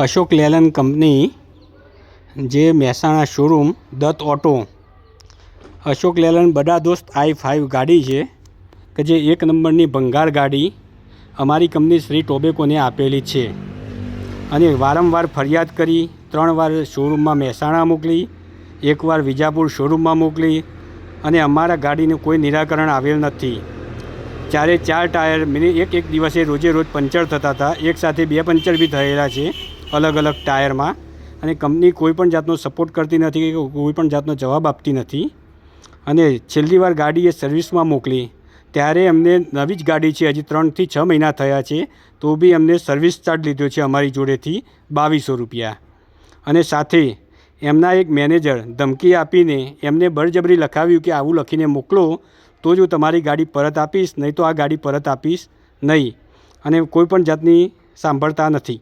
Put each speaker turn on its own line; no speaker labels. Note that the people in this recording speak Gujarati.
અશોક લેલન કંપની જે મહેસાણા શોરૂમ દત્ત ઓટો. અશોક લેલન બડા દોસ્ત i5 ગાડી છે કે જે એક નંબરની ભંગાર ગાડી અમારી કંપની શ્રી ટોબેકોને આપેલી છે અને વારંવાર ફરિયાદ કરી 3 વાર શોરૂમમાં મહેસાણા મોકલી, 1 વાર વિજાપુર શોરૂમમાં મોકલી અને અમારા ગાડીનું કોઈ નિરાકરણ આવેલ નથી. 4 ટાયર એક દિવસે રોજે રોજ પંચર થતા હતા. એક સાથે 2 પંચર બી થયેલા છે અલગ અલગ ટાયરમાં અને કંપની કોઈ પણ જાતનો સપોર્ટ કરતી નથી કે કોઈ પણ જાતનો જવાબ આપતી નથી. અને છેલ્લી વાર ગાડી એ સર્વિસમાં મોકલી ત્યારે અમને નવી જ ગાડી છે, હજી 3 થી 6 મહિના થયા છે તો બી અમને સર્વિસ ચાર્જ લીધો છે અમારી જોડેથી 2200 રૂપિયા. અને સાથે એમના એક મેનેજર ધમકી આપીને એમને બળજબરી લખાવ્યું કે આવું લખીને મોકલો તો જ હું તમારી ગાડી પરત આપીશ, નહીં તો આ ગાડી પરત આપીશ નહીં. અને કોઈ પણ જાતની સાંભળતા નથી.